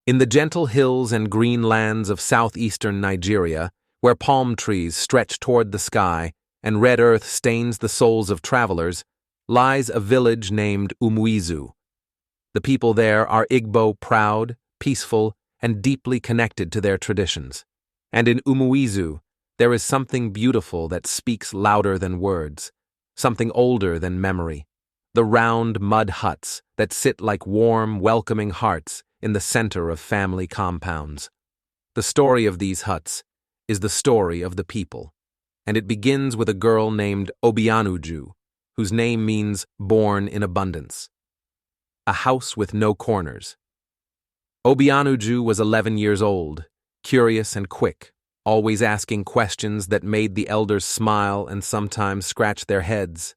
In the gentle hills and green lands of southeastern Nigeria, where palm trees stretch toward the sky and red earth stains the souls of travelers, lies a village named Umuizu. The people there are Igbo proud, peaceful, and deeply connected to their traditions. And in Umuizu, there is something beautiful that speaks louder than words, something older than memory. The round mud huts that sit like warm, welcoming hearts in the center of family compounds. The story of these huts is the story of the people, and it begins with a girl named Umuizu, whose name means born in abundance. A house with no corners. Umuizu was 11 years old, curious and quick, always asking questions that made the elders smile and sometimes scratch their heads.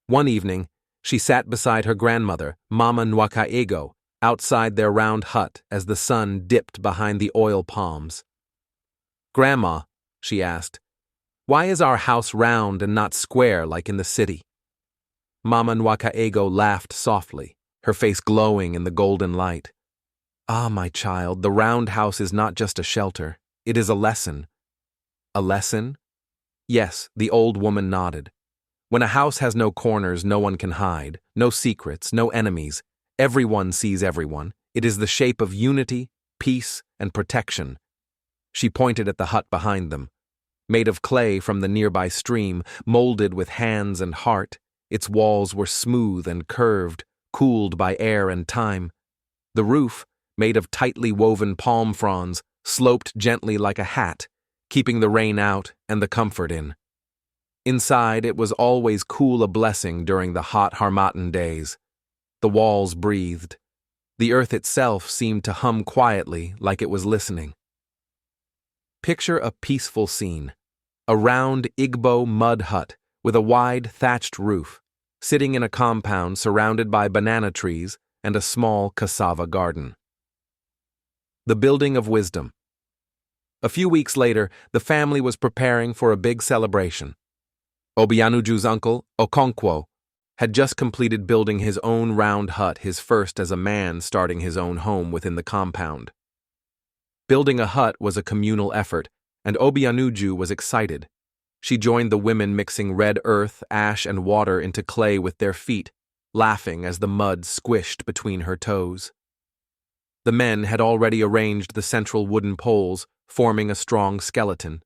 One evening, she sat beside her grandmother, Mama Nwakaego, outside their round hut as the sun dipped behind the oil palms. "Grandma," she asked, "why is our house round and not square like in the city?" Mama Nwakaego laughed softly, her face glowing in the golden light. "Ah, my child, the round house is not just a shelter, it is a lesson." "A lesson?" Yes, the old woman nodded. When a house has no corners, no one can hide, no secrets, no enemies. Everyone sees everyone. It is the shape of unity, peace, and protection. She pointed at the hut behind them. Made of clay from the nearby stream, molded with hands and heart, its walls were smooth and curved, cooled by air and time. The roof, made of tightly woven palm fronds, sloped gently like a hat, keeping the rain out and the comfort in. Inside, it was always cool a blessing during the hot Harmattan days. The walls breathed. The earth itself seemed to hum quietly like it was listening. Picture a peaceful scene. A round Igbo mud hut with a wide thatched roof, sitting in a compound surrounded by banana trees and a small cassava garden. The building of wisdom. A few weeks later, the family was preparing for a big celebration. Obianuju's uncle, Okonkwo, had just completed building his own round hut, his first as a man starting his own home within the compound. Building a hut was a communal effort, and Obianuju was excited. She joined the women mixing red earth, ash, and water into clay with their feet, laughing as the mud squished between her toes. The men had already arranged the central wooden poles, forming a strong skeleton.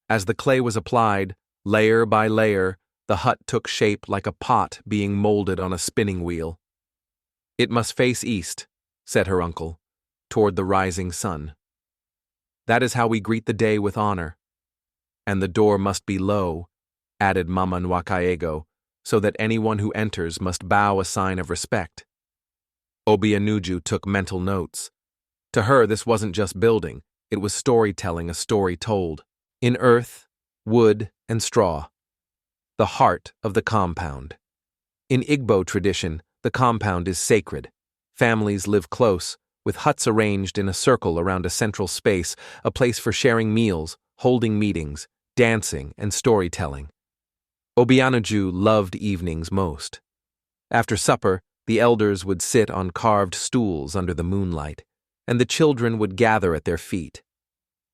As the clay was applied, layer by layer, the hut took shape like a pot being molded on a spinning wheel. "It must face east," said her uncle, toward the rising sun. "That is how we greet the day with honor. And the door must be low," added Mama Nwakaego, "so that anyone who enters must bow a sign of respect." Obianuju took mental notes. To her, this wasn't just building, it was storytelling a story told. In earth, wood, and straw. The heart of the compound. In Igbo tradition, the compound is sacred. Families live close, with huts arranged in a circle around a central space, a place for sharing meals, holding meetings, dancing, and storytelling. Obianuju loved evenings most. After supper, the elders would sit on carved stools under the moonlight, and the children would gather at their feet.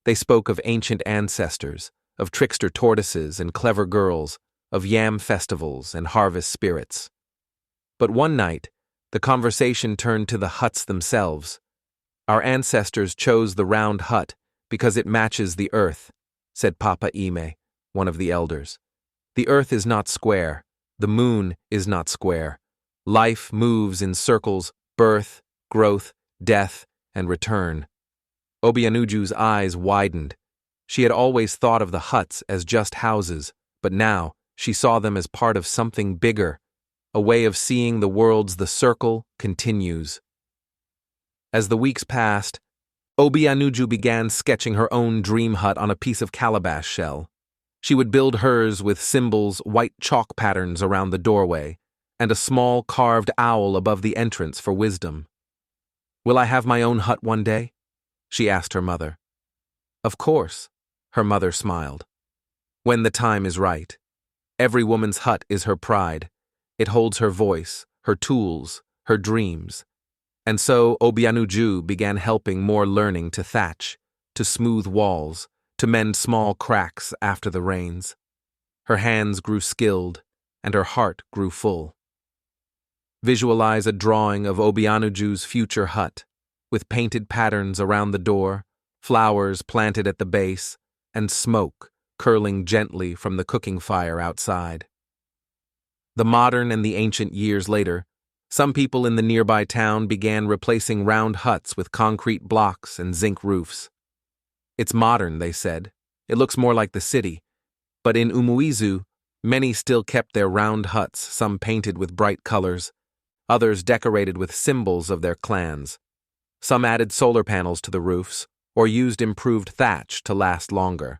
They spoke of ancient ancestors, of trickster tortoises and clever girls, of yam festivals and harvest spirits. But one night, the conversation turned to the huts themselves. "Our ancestors chose the round hut because it matches the earth," said Papa Ime, one of the elders. "The earth is not square. The moon is not square. Life moves in circles, birth, growth, death, and return." Obianuju's eyes widened. She had always thought of the huts as just houses, but now she saw them as part of something bigger, a way of seeing the world's the circle continues. As the weeks passed, Obianuju began sketching her own dream hut on a piece of calabash shell. She would build hers with symbols, white chalk patterns around the doorway, and a small carved owl above the entrance for wisdom. "Will I have my own hut one day?" she asked her mother. "Of course," her mother smiled. "When the time is right. Every woman's hut is her pride. It holds her voice, her tools, her dreams. And so Obianuju began helping more learning to thatch, to smooth walls, to mend small cracks after the rains. Her hands grew skilled, and her heart grew full. Visualize a drawing of Obianuju's future hut, with painted patterns around the door, flowers planted at the base, and smoke curling gently from the cooking fire outside. The modern and the ancient years later, some people in the nearby town began replacing round huts with concrete blocks and zinc roofs. It's modern, they said. It looks more like the city. But in Umuizu, many still kept their round huts, some painted with bright colors, others decorated with symbols of their clans. Some added solar panels to the roofs, or used improved thatch to last longer.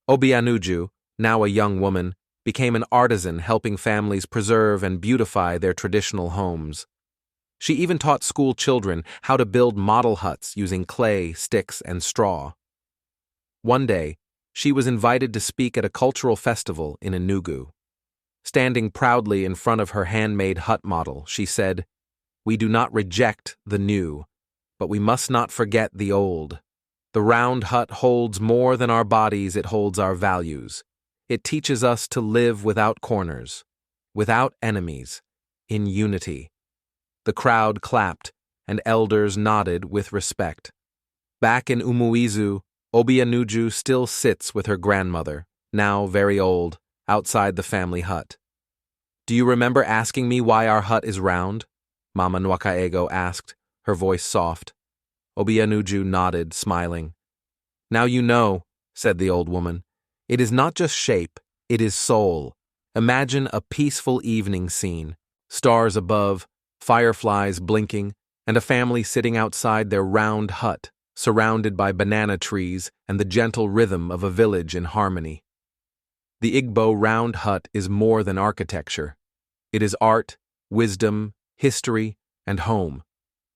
Obianuju, now a young woman, became an artisan helping families preserve and beautify their traditional homes. She even taught school children how to build model huts using clay, sticks, and straw. One day, she was invited to speak at a cultural festival in Enugu. Standing proudly in front of her handmade hut model, she said, "We do not reject the new, but we must not forget the old. The round hut holds more than our bodies, it holds our values. It teaches us to live without corners, without enemies, in unity." The crowd clapped, and elders nodded with respect. Back in Umuizu, Obianuju still sits with her grandmother, now very old, outside the family hut. "Do you remember asking me why our hut is round?" Mama Nwakaego asked, her voice soft. Obianuju nodded, smiling. "Now you know," said the old woman. "It is not just shape, it is soul. Imagine a peaceful evening scene, stars above, fireflies blinking, and a family sitting outside their round hut, surrounded by banana trees and the gentle rhythm of a village in harmony." The Igbo round hut is more than architecture. It is art, wisdom, history, and home.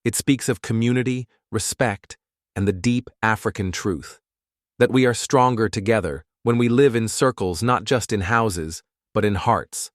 It speaks of community, respect, and the deep African truth that we are stronger together when we live in circles, not just in houses, but in hearts.